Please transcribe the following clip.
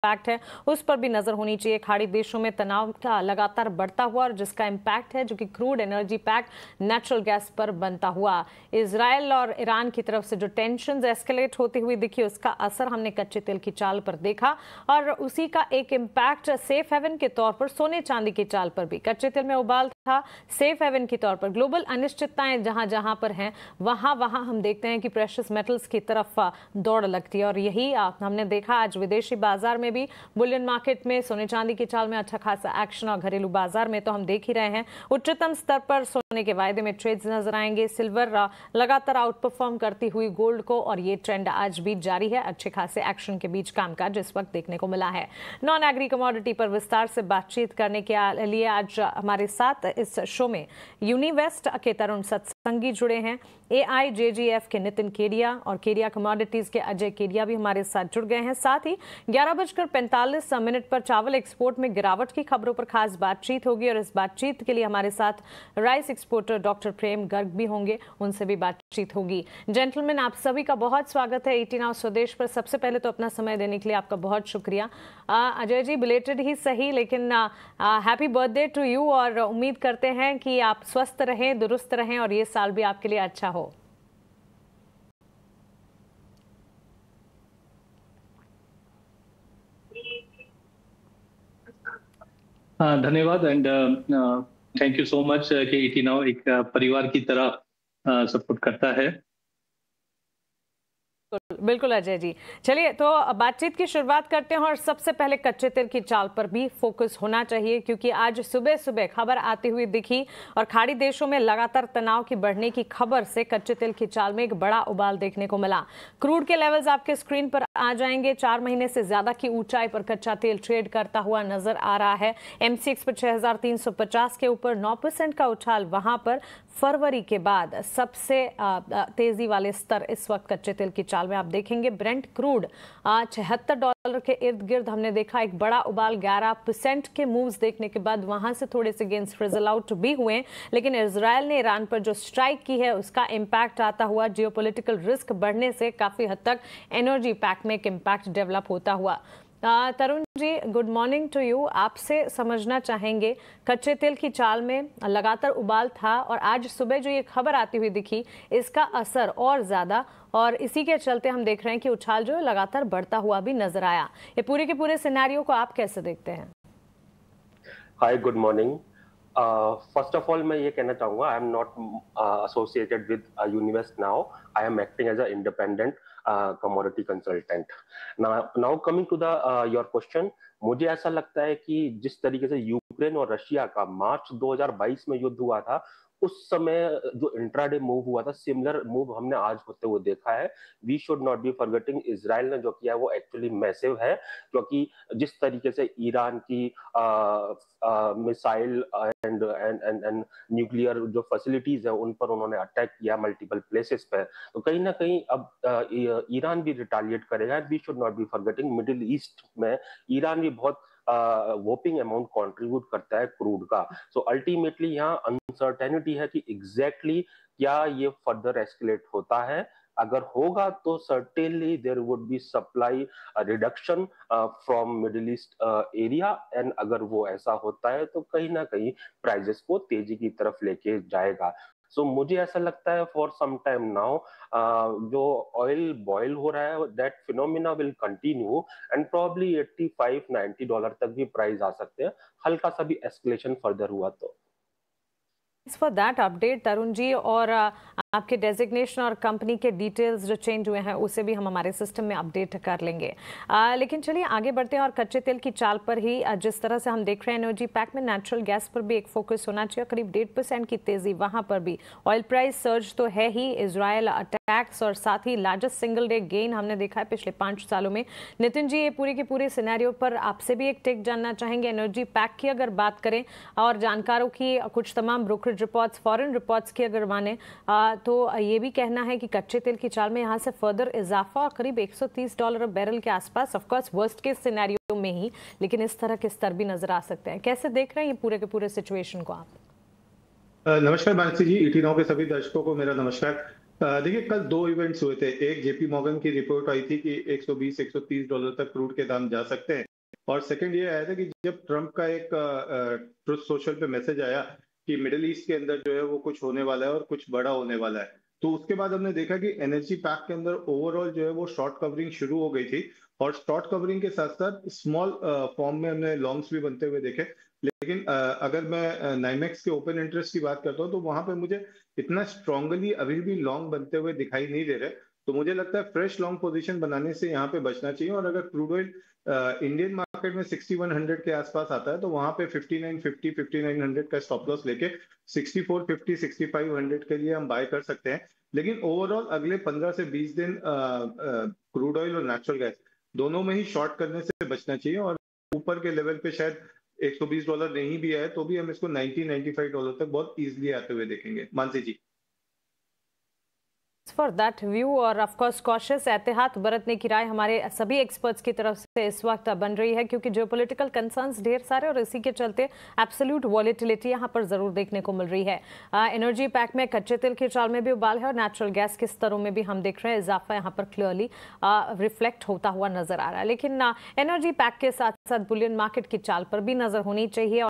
Impact है उस पर भी नजर होनी चाहिए। खाड़ी देशों में तनाव का लगातार बढ़ता हुआ और जिसका इम्पैक्ट है जो कि crude energy pack natural gas पर बनता हुआ। इजराइल और ईरान की तरफ से जो टेंशन एस्केलेट होती हुई दिखी उसका असर हमने कच्चे तेल की चाल पर देखा और उसी का एक इम्पैक्ट सेफ हेवन के तौर पर सोने चांदी की चाल पर भी। कच्चे तेल में उबाल था, सेफ हेवन के तौर पर ग्लोबल अनिश्चितताएं जहां जहां पर हैं वहां वहां हम देखते हैं कि प्रेशियस मेटल्स की तरफ दौड़ लगती है और यही हमने देखा आज विदेशी बाजार में भी, बुलियन मार्केट में सोने चांदी की चाल में अच्छा खासा एक्शन और घरेलू बाजार में तो हम देख ही रहे हैं उच्चतम स्तर पर सोने के वायदे में ट्रेड्स नजर आएंगे। सिल्वर लगातार आउट परफॉर्म करती हुई गोल्ड को और ये ट्रेंड आज भी जारी है। अच्छे खासे एक्शन के बीच कामकाज इस वक्त देखने को मिला है। नॉन एग्री कमोडिटी पर विस्तार से बातचीत करने के लिए आज हमारे साथ इस शो में यूनिवेस्ट के तरुण सत्संगी जुड़े हैं, AIJGF के नितिन केडिया और केडिया कमोडिटीज के अजय केडिया भी हमारे साथ जुड़ गए हैं। साथ ही 11:45 पर चावल एक्सपोर्ट में गिरावट की खबरों पर खास बातचीत होगी और इस बातचीत के लिए हमारे साथ राइस एक्सपोर्टर डॉक्टर प्रेम गर्ग भी होंगे, उनसे भी बातचीत होगी। जेंटलमैन, आप सभी का बहुत स्वागत है 18 आवर स्वदेश पर। सबसे पहले तो अपना समय देने के लिए आपका बहुत शुक्रिया। अजय जी, बिलेटेड ही सही लेकिन हैप्पी बर्थडे टू यू और उम्मीद करते हैं कि आप स्वस्थ रहें, दुरुस्त रहें और ये साल भी आपके लिए अच्छा हो। धन्यवाद and thank you so much कि 18 आवर एक परिवार की तरह सपोर्ट करता है। बिल्कुल अजय जी, चलिए तो बातचीत की शुरुआत करते हैं और सबसे पहले कच्चे तेल की चाल पर भी फोकस होना चाहिए क्योंकि आज सुबह सुबह खबर आती हुई दिखी और खाड़ी देशों में लगातार तनाव की बढ़ने की खबर से कच्चे तेल की चाल में एक बड़ा उबाल देखने को मिला। क्रूड के लेवल्स आपके स्क्रीन पर आ जाएंगे। 4 महीने से ज्यादा की ऊंचाई पर कच्चा तेल ट्रेड करता हुआ नजर आ रहा है। MCX पर 6350 के ऊपर 9% का उछाल, वहां पर फरवरी के बाद सबसे तेजी वाले स्तर इस वक्त कच्चे तेल की चाल में आप देखेंगे। ब्रेंट क्रूड $76 के इर्द गिर्द हमने देखा एक बड़ा उबाल, 11% के मूव्स देखने के बाद वहां से थोड़े से गेंस फ्रिजल आउट भी हुए, लेकिन इजराइल ने ईरान पर जो स्ट्राइक की है उसका इंपैक्ट आता हुआ, जियोपॉलिटिकल रिस्क बढ़ने से काफी हद तक एनर्जी पैक में एक इंपैक्ट डेवलप होता हुआ। Tarun ji, good morning to you. आपसे समझना चाहेंगे कच्चे तेल की चाल में लगातार उबाल था और आज सुबह जो ये खबर आती हुई दिखी इसका असर और ज्यादा, और इसी के चलते हम देख रहे हैं कि उछाल जो है लगातार बढ़ता हुआ भी नजर आया। ये पूरे के पूरे सिनेरियो को आप कैसे देखते हैं? Hi, good morning. First of all मैं ये कहना चाहूंगा, I am not associated with Univest now, I am acting as a independent commodity consultant. Now coming to the your question, मुझे ऐसा लगता है कि जिस तरीके से यूक्रेन और रशिया का मार्च 2022 में युद्ध हुआ था, उस समय जो इंट्राडे मूव हुआ था, सिमिलर मूव हमने आज होते हुए देखा है। We should not be forgetting, Israel ने जो किया वो एक्चुअली मैसिव है, क्योंकि जिस तरीके से ईरान की मिसाइल एंड न्यूक्लियर जो फैसिलिटीज है उन पर उन्होंने अटैक किया मल्टीपल प्लेसेस पे, तो कहीं ना कहीं अब ईरान भी रिटालिएट करेगा। We should not be forgetting, middle east में ईरान भी बहुत वोपिंग अमाउंट कंट्रीब्यूट करता है क्रूड का। सो अल्टीमेटली यहाँ अनसर्टेनिटी है कि एग्जैक्टली क्या ये फर्दर एस्केलेट होता है। अगर होगा तो certainly there would be supply reduction from middle east area, and अगर वो ऐसा होता है तो कहीं ना कहीं प्राइजेस को तेजी की तरफ लेके जाएगा। सो मुझे ऐसा लगता है फॉर सम टाइम नाउ जो ऑयल बॉयल हो रहा है that phenomena will continue and probably $85-90 तक भी प्राइस आ सकते हैं, हल्का सा भी एस्केलेशन फर्दर हुआ तो। For that update Tarun ji, और आपके डेजिग्नेशन और कंपनी के डिटेल्स जो चेंज हुए हैं उसे भी हम हमारे सिस्टम में अपडेट कर लेंगे। लेकिन चलिए आगे बढ़ते हैं और कच्चे तेल की चाल पर ही जिस तरह से हम देख रहे हैं एनर्जी पैक में नेचुरल गैस पर भी एक फोकस होना चाहिए। करीब 1.5% की तेजी वहां पर भी। ऑयल प्राइस सर्ज तो है ही, इजराइल अटैक्स और साथ ही लार्जेस्ट सिंगल डे गेन हमने देखा है पिछले 5 सालों में। नितिन जी, ये पूरे के पूरे सिनेरियो पर आपसे भी एक टेक जानना चाहेंगे। एनर्जी पैक की अगर बात करें और जानकारों की कुछ तमाम ब्रोकरेज रिपोर्ट्स, फॉरेन रिपोर्ट्स की अगर माने तो ये भी कहना है कि कच्चे तेल की चाल में यहां से फर्दर इजाफा और करीब $130 बैरल के आसपास, of course worst case scenario में ही, लेकिन इस तरह के स्तर भी नजर आ सकते हैं। कैसे देख रहे हैं ये पूरे के पूरे सिचुएशन को आप? नमस्कार मानसी जी, 18 के सभी दर्शकों को मेरा नमस्कार। देखिए, कल 2 इवेंट्स हुए थे। एक JP मॉर्गन की रिपोर्ट आई थी कि $120-130 तक क्रूड के दाम जा सकते हैं, और सेकंड ये आया था कि जब ट्रम्प का एक ट्रुथ सोशल पे मैसेज आया कि मिडिल ईस्ट के अंदर जो है वो कुछ होने वाला है और कुछ बड़ा होने वाला है, तो उसके बाद हमने देखा कि एनर्जी पैक के अंदर ओवरऑल जो है वो शॉर्ट कवरिंग शुरू हो गई थी, और शॉर्ट कवरिंग के साथ साथ स्मॉल फॉर्म में हमने लॉन्ग्स भी बनते हुए देखे। लेकिन अगर मैं नाइमेक्स के ओपन इंटरेस्ट की बात करता हूँ तो वहां पे मुझे इतना स्ट्रांगली अभी भी लॉन्ग बनते हुए दिखाई नहीं दे रहे। तो मुझे लगता है फ्रेश लॉन्ग पोजीशन बनाने से यहाँ पे बचना चाहिए, और अगर क्रूड ऑयल इंडियन मार्केट में 6100 के आसपास आता है तो वहां पे 5950 5900 का स्टॉप लॉस लेके 6450 6500 के लिए हम बाय कर सकते हैं। लेकिन ओवरऑल अगले 15 से 20 दिन क्रूड ऑयल और नेचुरल गैस दोनों में ही शॉर्ट करने से बचना चाहिए, और ऊपर के लेवल पे शायद $120 नहीं भी आए तो भी हम इसको $90-95 तक बहुत इजीली आते हुए देखेंगे। मानसी जी, फॉर दैट व्यू, और ऑफ कोर्स कॉशियस एहतियात बरतने की राय हमारे सभी एक्सपर्ट्स की तरफ से इस वक्त बन रही है, क्योंकि जियोपॉलिटिकल कंसर्न्स ढेर सारे और इसी के चलते एब्सोल्यूट वॉलेटिलिटी यहाँ पर जरूर देखने को मिल रही है। एनर्जी पैक में कच्चे तेल की चाल में भी उबाल है और नेचुरल गैस के स्तरों में भी हम देख रहे हैं इजाफा यहाँ पर क्लियरली रिफ्लेक्ट होता हुआ नजर आ रहा है। लेकिन एनर्जी पैक के साथ साथ बुलियन मार्केट की चाल पर भी नजर होनी चाहिए।